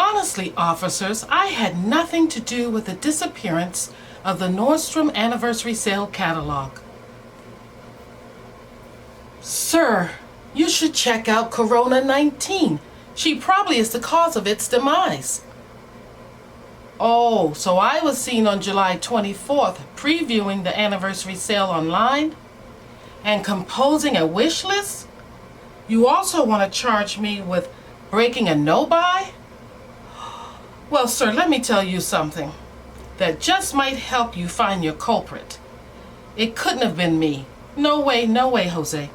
Honestly, officers, I had nothing to do with the disappearance of the Nordstrom anniversary sale catalog. Sir, you should check out Corona-19. She probably is the cause of its demise. Oh, so I was seen on July 24th previewing the anniversary sale online and composing a wish list? You also want to charge me with breaking a no-buy? Well, sir, let me tell you something that just might help you find your culprit. It couldn't have been me. No way, Jose.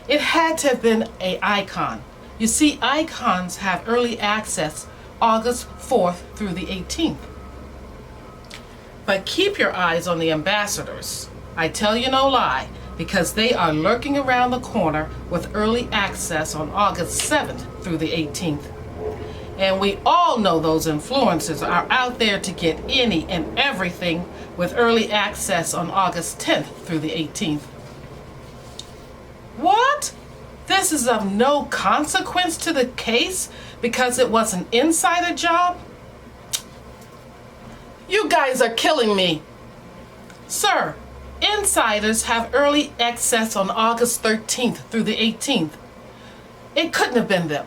It had to have been an icon. You see, icons have early access August 4th through the 18th. But keep your eyes on the ambassadors. I tell you no lie, because they are lurking around the corner with early access on August 7th through the 18th. And we all know those influencers are out there to get any and everything with early access on August 10th through the 18th. What? This is of no consequence to the case because it was an insider job? You guys are killing me. Sir, insiders have early access on August 13th through the 18th. It couldn't have been them.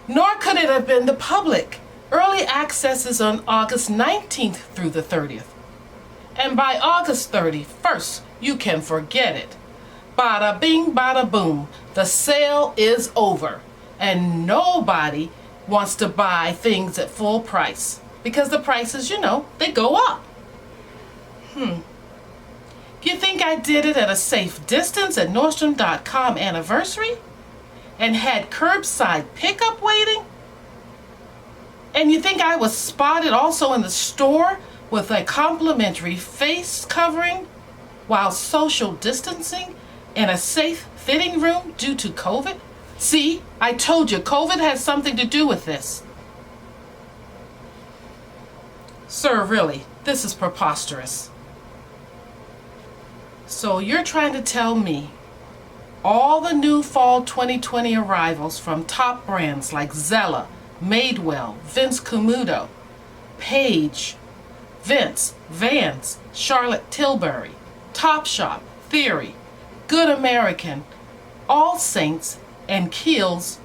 Nor could it have been the public. Early access is on August 19th through the 30th. And by August 31st, you can forget it. Bada bing, bada boom. The sale is over. And nobody wants to buy things at full price. Because the prices, they go up. Do you think I did it at a safe distance at Nordstrom.com anniversary? And had curbside pickup waiting? And you think I was spotted also in the store with a complimentary face covering while social distancing in a safe fitting room due to COVID? See, I told you COVID has something to do with this. Sir, really, this is preposterous. So you're trying to tell me all the new fall 2020 arrivals from top brands like Zella, Madewell, Vince Camuto, Page, Vince, Vans, Charlotte Tilbury, Topshop, Theory, Good American, All Saints, and Kiehl's,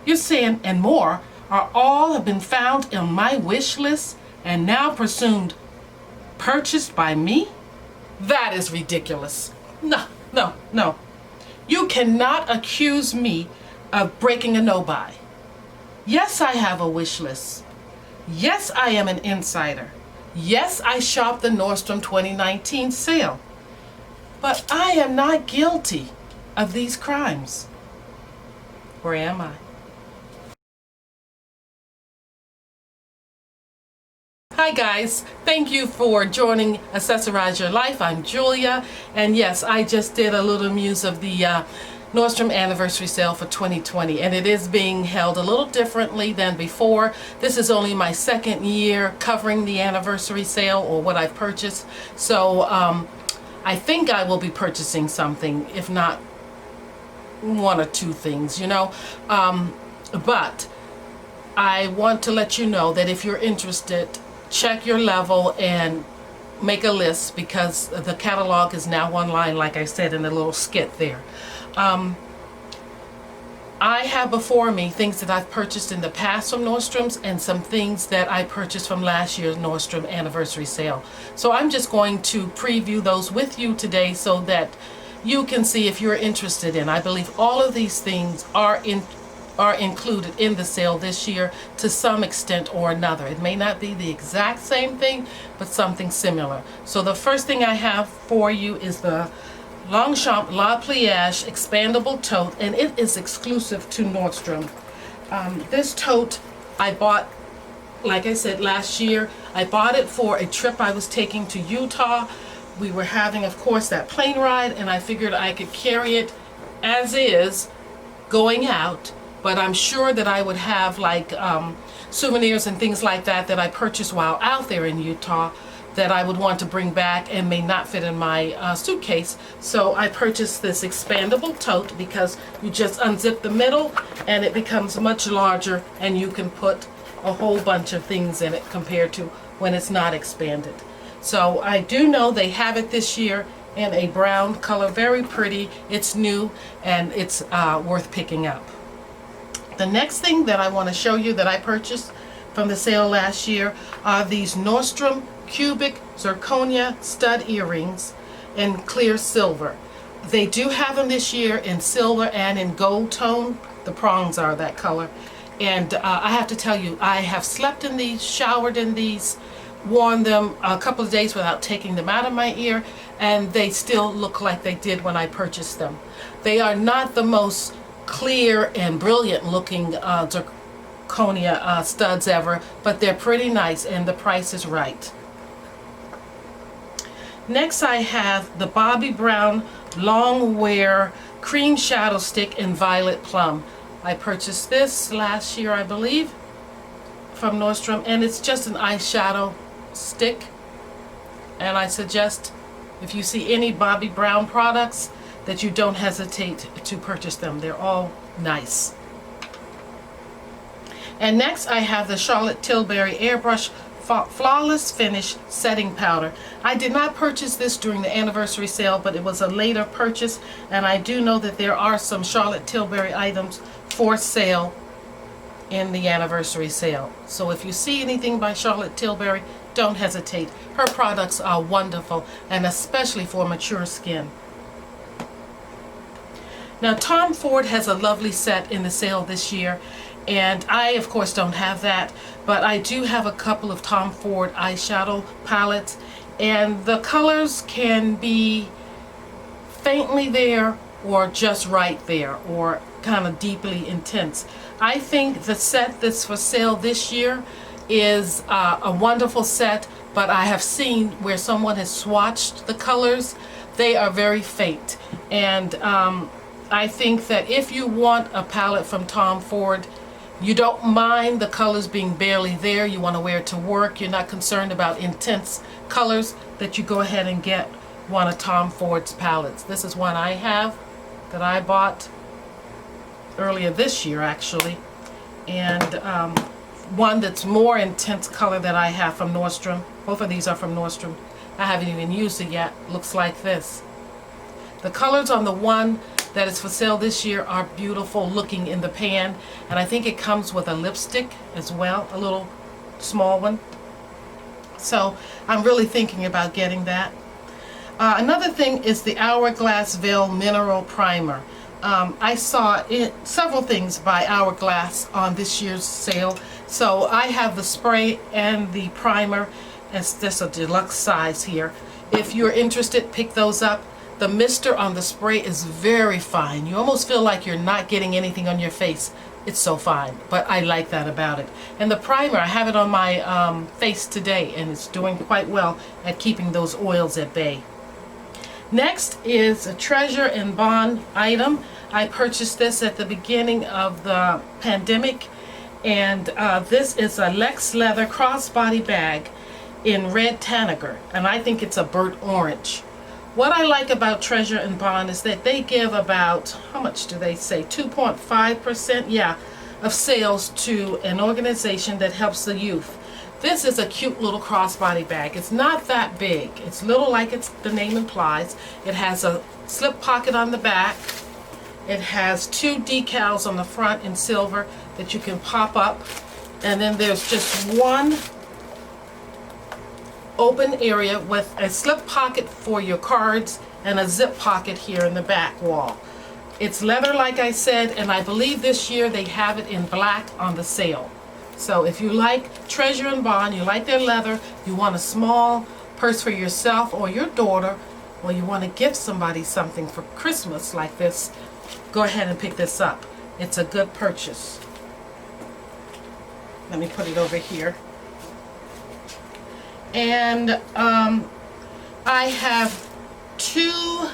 you're saying, and more, are all have been found in my wish list and now presumed purchased by me? That is ridiculous. No. You cannot accuse me of breaking a no-buy. Yes, I have a wish list. Yes, I am an insider. Yes, I shopped the Nordstrom 2019 sale. But I am not guilty of these crimes. Or am I? Hi guys, thank you for joining Accessorize Your Life. I'm Julia, and yes, I just did a little muse of the Nordstrom anniversary sale for 2020, and it is being held a little differently than before. This is only my second year covering the anniversary sale, or what I've purchased, so I think I will be purchasing something, if not one or two things, but I want to let you know that if you're interested, check your level and make a list, because the catalog is now online, like I said in the little skit there. I have before me things that I've purchased in the past from Nordstrom's and some things that I purchased from last year's Nordstrom anniversary sale. So I'm just going to preview those with you today so that you can see if you're interested in. I believe all of these things are included in the sale this year to some extent or another. It may not be the exact same thing, but something similar. So the first thing I have for you is the Longchamp LA Please expandable tote, and it is exclusive to Nordstrom. This tote I bought, like I said, last year. I bought it for a trip I was taking to Utah. We were having, of course, that plane ride, and I figured I could carry it as is going out, but I'm sure that I would have like souvenirs and things like that that I purchased while out there in Utah that I would want to bring back and may not fit in my suitcase. So I purchased this expandable tote because you just unzip the middle and it becomes much larger, and you can put a whole bunch of things in it compared to when it's not expanded. So I do know they have it this year in a brown color, very pretty. It's new and it's worth picking up. The next thing that I want to show you that I purchased from the sale last year are these Nordstrom cubic zirconia stud earrings in clear silver. They do have them this year in silver and in gold tone. The prongs are that color. And I have to tell you, I have slept in these, showered in these, worn them a couple of days without taking them out of my ear, and they still look like they did when I purchased them. They are not the most clear and brilliant looking zirconia studs ever, but they're pretty nice and the price is right. Next I have the Bobbi Brown Longwear Cream Shadow Stick in Violet Plum. I purchased this last year, I believe, from Nordstrom, and it's just an eyeshadow stick. And I suggest, if you see any Bobbi Brown products, that you don't hesitate to purchase them. They're all nice. And next I have the Charlotte Tilbury Airbrush Flawless Finish Setting Powder. I did not purchase this during the anniversary sale, but it was a later purchase, and I do know that there are some Charlotte Tilbury items for sale in the anniversary sale. So if you see anything by Charlotte Tilbury, don't hesitate. Her products are wonderful, and especially for mature skin. Now Tom Ford has a lovely set in the sale this year, and I of course don't have that, but I do have a couple of Tom Ford eyeshadow palettes, and the colors can be faintly there or just right there or kind of deeply intense. I think the set that's for sale this year is a wonderful set, but I have seen where someone has swatched the colors. They are very faint, and I think that if you want a palette from Tom Ford, you don't mind the colors being barely there, you want to wear it to work, you're not concerned about intense colors, that you go ahead and get one of Tom Ford's palettes. This is one I have that I bought earlier this year actually, and one that's more intense color that I have from Nordstrom. Both of these are from Nordstrom. I haven't even used it yet. Looks like this. The colors on the one that is for sale this year are beautiful looking in the pan, and I think it comes with a lipstick as well, a little small one. So I'm really thinking about getting that. Another thing is the Hourglass Veil Mineral Primer. I saw several things by Hourglass on this year's sale. So I have the spray and the primer. It's just a deluxe size here. If you're interested, pick those up. The mister on the spray is very fine. You almost feel like you're not getting anything on your face. It's so fine, but I like that about it. And the primer, I have it on my face today, and it's doing quite well at keeping those oils at bay. Next is a Treasure and Bond item. I purchased this at the beginning of the pandemic, and this is a Lex Leather crossbody bag in red tanager, and I think it's a burnt orange. What I like about Treasure and Bond is that they give about, how much do they say, 2.5%, yeah, of sales to an organization that helps the youth. This is a cute little crossbody bag. It's not that big. It's little like the name implies. It has a slip pocket on the back. It has two decals on the front in silver that you can pop up. And then there's just one open area with a slip pocket for your cards and a zip pocket here in the back wall. It's leather, like I said, and I believe this year they have it in black on the sale. So if you like Treasure and Bond, you like their leather, you want a small purse for yourself or your daughter, or you want to gift somebody something for Christmas like this, go ahead and pick this up. It's a good purchase. Let me put it over here. And I have two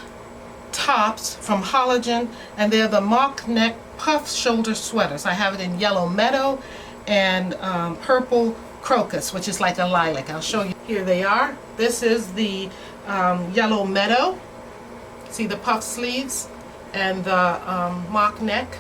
tops from Halogen, and they're the mock neck puff shoulder sweaters. I have it in yellow meadow and purple crocus, which is like a lilac. I'll show you. Here they are. This is the yellow meadow. See the puff sleeves and the mock neck.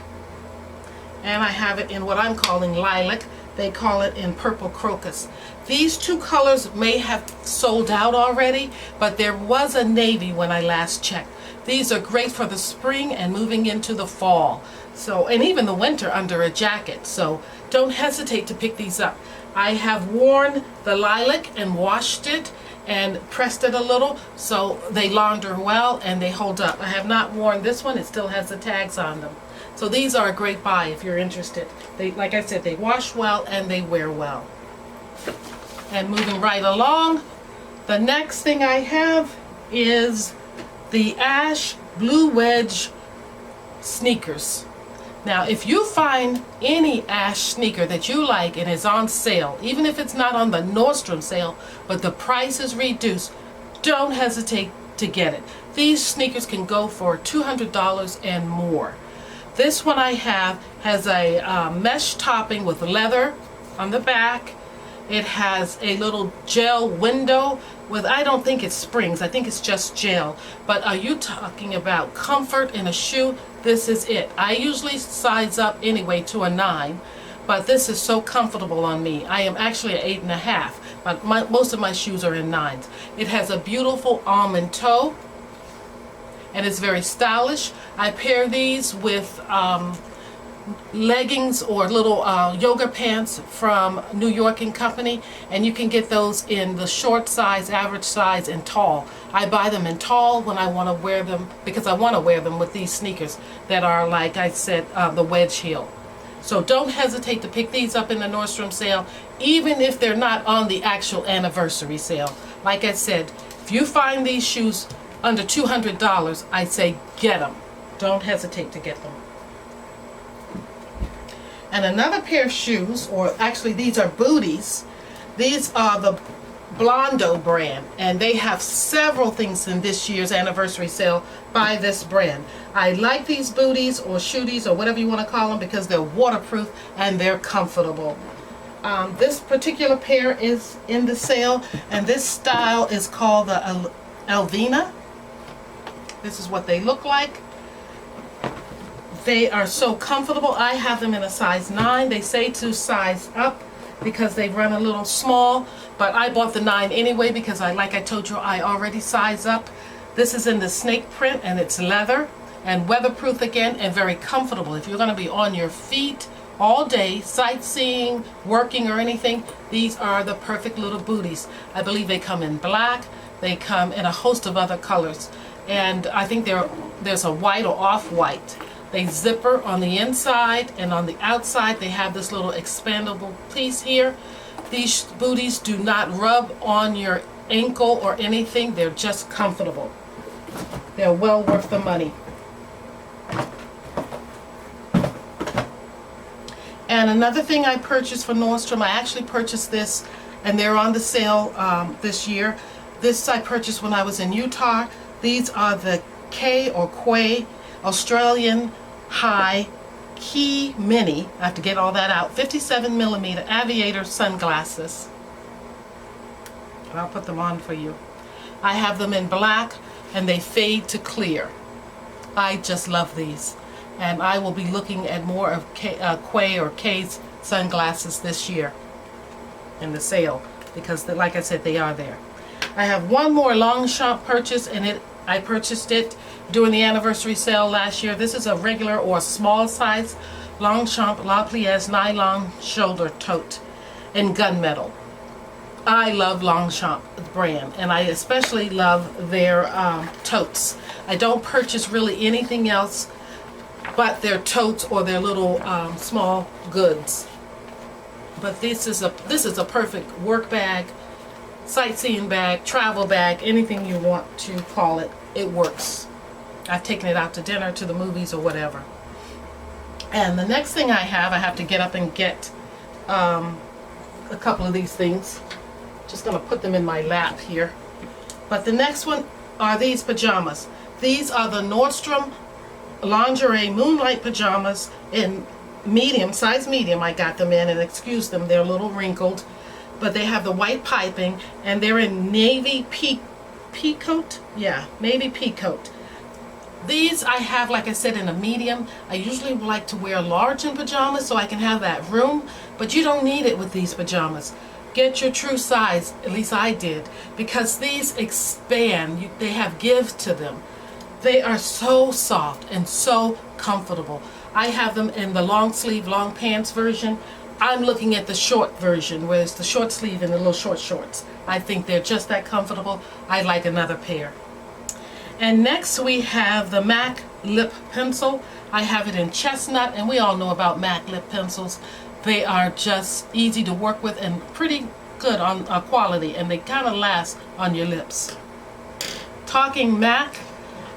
And I have it in what I'm calling lilac. They call it in purple crocus. These two colors may have sold out already, but there was a navy when I last checked. These are great for the spring and moving into the fall. So, and even the winter under a jacket. So don't hesitate to pick these up. I have worn the lilac and washed it and pressed it a little, so they launder well and they hold up. I have not worn this one. It still has the tags on them. So these are a great buy if you're interested. They, like I said, they wash well and they wear well. And moving right along, the next thing I have is the ash blue wedge sneakers. Now, if you find any ash sneaker that you like and is on sale, even if it's not on the Nordstrom sale, but the price is reduced, don't hesitate to get it. These sneakers can go for $200 and more. This one I have has a mesh topping with leather on the back. It has a little gel window with, I don't think it's springs, I think it's just gel. But are you talking about comfort in a shoe? This is it. I usually size up anyway to a 9, but this is so comfortable on me. I am actually an 8.5, but most of my shoes are in 9s. It has a beautiful almond toe, and it's very stylish. I pair these with leggings or little yoga pants from New York & Company, and you can get those in the short size, average size, and tall. I buy them in tall when I want to wear them, because I want to wear them with these sneakers that are, like I said, the wedge heel. So don't hesitate to pick these up in the Nordstrom sale, even if they're not on the actual anniversary sale. Like I said, if you find these shoes under $200, I say get them. Don't hesitate to get them. And another pair of shoes, or actually these are Booties. These are the Blondo brand, and they have several things in this year's anniversary sale by this brand. I like these Booties or shooties or whatever you want to call them because they're waterproof and they're comfortable. This particular pair is in the sale, and this style is called the Elvina. This is what they look like. They are so comfortable. I have them in a size 9. They say to size up because they run a little small, but I bought the 9 anyway because like I told you, I already size up. This is in the snake print, and it's leather and weatherproof again, and very comfortable. If you're going to be on your feet all day, sightseeing, working, or anything, these are the perfect little booties. I believe they come in black. They come in a host of other colors, and I think there's a white or off-white. They zipper on the inside, and on the outside they have this little expandable piece here. These booties do not rub on your ankle or anything. They're just comfortable. They're well worth the money. And another thing I purchased for Nordstrom, I actually purchased this, and they're on the sale this year. This I purchased when I was in Utah. These are the Quay Australian High Key Mini. I have to get all that out. 57mm aviator sunglasses. And I'll put them on for you. I have them in black, and they fade to clear. I just love these. And I will be looking at more of Quay or K's sunglasses this year in the sale, because like I said, they are there. I have one more Longchamp purchase, and I purchased it during the anniversary sale last year. This is a regular or small size Longchamp LA Please nylon shoulder tote in gunmetal. I love Longchamp brand, and I especially love their totes. I don't purchase really anything else but their totes or their little small goods. But this is a perfect work bag, sightseeing bag, travel bag, anything you want to call it. It works. I've taken it out to dinner, to the movies, or whatever. And the next thing I have to get up and get a couple of these things. Just going to put them in my lap here. But the next one are these pajamas. These are the Nordstrom Lingerie Moonlight Pajamas in medium, size medium. I got them in, and excuse them, they're a little wrinkled. But they have the white piping, and they're in navy peacoat. Yeah, navy peacoat. These I have, like I said, in a medium. I usually like to wear large in pajamas so I can have that room, but you don't need it with these pajamas. Get your true size, at least I did, because these expand. They have give to them. They are so soft and so comfortable. I have them in the long sleeve, long pants version. I'm looking at the short version, where it's the short sleeve and the little short shorts. I think they're just that comfortable. I'd like another pair. And next we have the MAC lip pencil. I have it in chestnut, and we all know about MAC lip pencils. They are just easy to work with and pretty good on quality, and they kind of last on your lips. Talking MAC,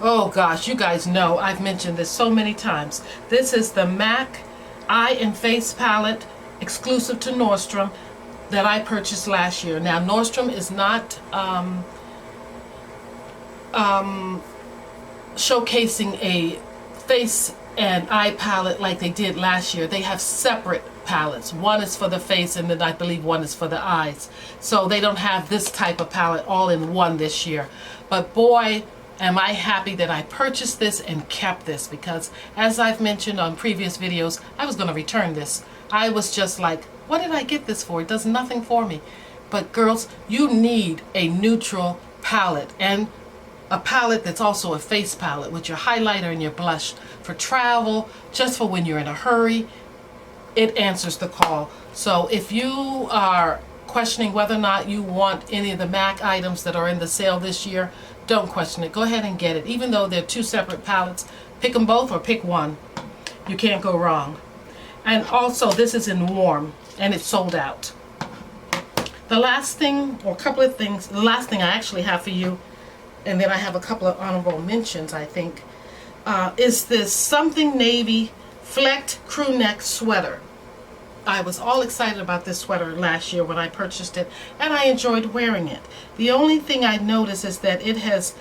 oh gosh, you guys know I've mentioned this so many times. This is the MAC Eye and Face palette exclusive to Nordstrom that I purchased last year. Now Nordstrom is not showcasing a face and eye palette like they did last year. They have separate palettes. One is for the face, and then I believe one is for the eyes. So they don't have this type of palette all in one this year. But boy, am I happy that I purchased this and kept this, because as I've mentioned on previous videos, I was going to return this. I was just like, what did I get this for? It does nothing for me. But girls, you need a neutral palette, and a palette that's also a face palette with your highlighter and your blush for travel, just for when you're in a hurry. It answers the call. So if you are questioning whether or not you want any of the MAC items that are in the sale this year, don't question it. Go ahead and get it. Even though they're two separate palettes, pick them both or pick one. You can't go wrong. And also, this is in warm, and it's sold out. The last thing, or a couple of things, the last thing I actually have for you, and then I have a couple of honorable mentions, I think, is this something navy flecked crew neck sweater. I was all excited about this sweater last year when I purchased it, and I enjoyed wearing it. The only thing I noticed is that it has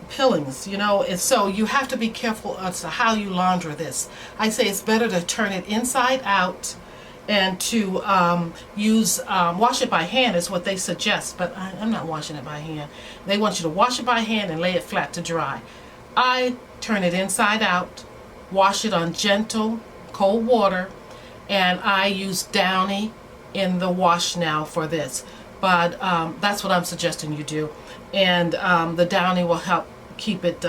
pillings, you know, and so you have to be careful as to how you launder this. I say it's better to turn it inside out and to wash it by hand is what they suggest, but I'm not washing it by hand. They want you to wash it by hand and lay it flat to dry. I turn it inside out, wash it on gentle cold water, and I use Downy in the wash now for this. But that's what I'm suggesting you do. And the Downy will help keep it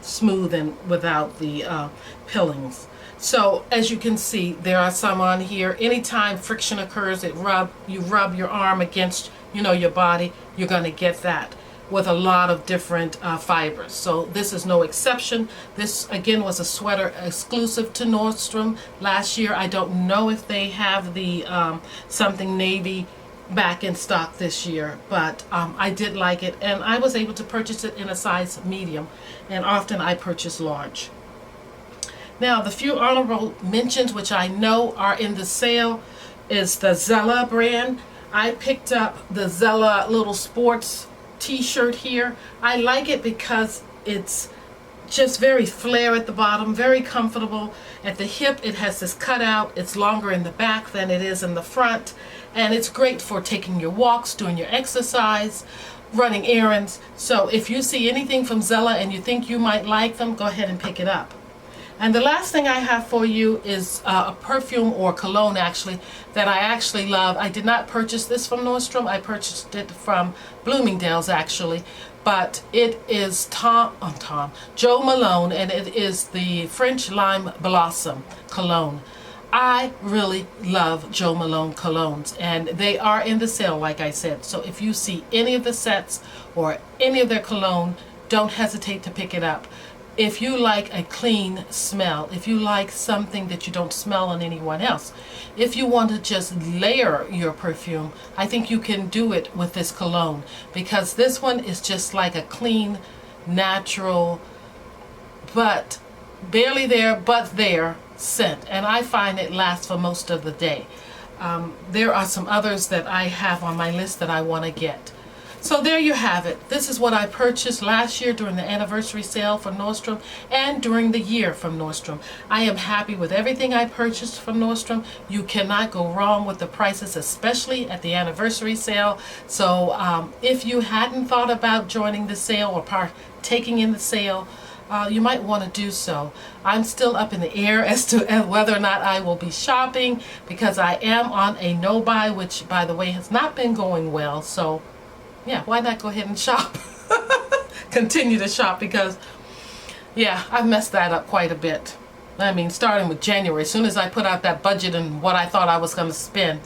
smooth and without the pillings. So as you can see, there are some on here. Anytime friction occurs, you rub your arm against, you know, your body, you're going to get that with a lot of different fibers. So this is no exception. This again was a sweater exclusive to Nordstrom last year. I don't know if they have the something navy back in stock this year, but I did like it, and I was able to purchase it in a size medium, and often I purchase large. Now the few honorable mentions which I know are in the sale is the Zella brand. I picked up the Zella little sports t-shirt here. I like it because it's just very flare at the bottom, very comfortable. At the hip it has this cutout. It's longer in the back than it is in the front, and it's great for taking your walks, doing your exercise, running errands. So if you see anything from Zella and you think you might like them, go ahead and pick it up. And the last thing I have for you is a perfume, or cologne actually, that I actually love. I did not purchase this from Nordstrom. I purchased it from Bloomingdale's actually. But it is Joe Malone, and it is the French Lime Blossom cologne. I really love Joe Malone colognes, and they are in the sale, like I said. So if you see any of the sets or any of their cologne, don't hesitate to pick it up. If you like a clean smell, if you like something that you don't smell on anyone else, if you want to just layer your perfume, I think you can do it with this cologne, because this one is just like a clean, natural, but barely there, but there scent, and I find it lasts for most of the day. There are some others that I have on my list that I want to get. So there you have it. This is what I purchased last year during the anniversary sale for Nordstrom and during the year from Nordstrom. I am happy with everything I purchased from Nordstrom. You cannot go wrong with the prices, especially at the anniversary sale. So if you hadn't thought about joining the sale or partaking in the sale, you might want to do so. I'm still up in the air as to whether or not I will be shopping, because I am on a no-buy, which, by the way, has not been going well. So, yeah, why not go ahead and shop? Continue to shop, because, yeah, I've messed that up quite a bit. I mean, starting with January, as soon as I put out that budget and what I thought I was going to spend,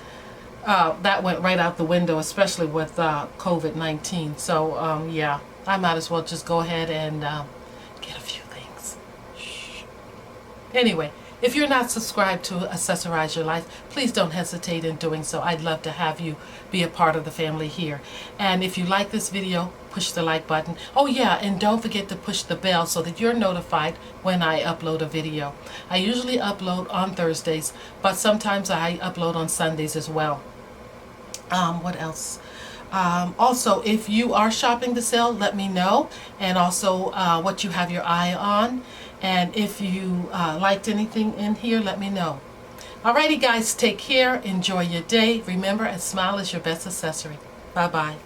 that went right out the window, especially with COVID-19. So, yeah, I might as well just go ahead and get a few things. Shh. Anyway, if you're not subscribed to Accessorize Your Life, please don't hesitate in doing so. I'd love to have you be a part of the family here. And if you like this video, push the like button. Oh yeah, and don't forget to push the bell so that you're notified when I upload a video. I usually upload on Thursdays, but sometimes I upload on Sundays as well. What else? Also, if you are shopping the sale, let me know, and also what you have your eye on, and if you liked anything in here, let me know. Alrighty guys, take care, enjoy your day. Remember, a smile is your best accessory. Bye bye.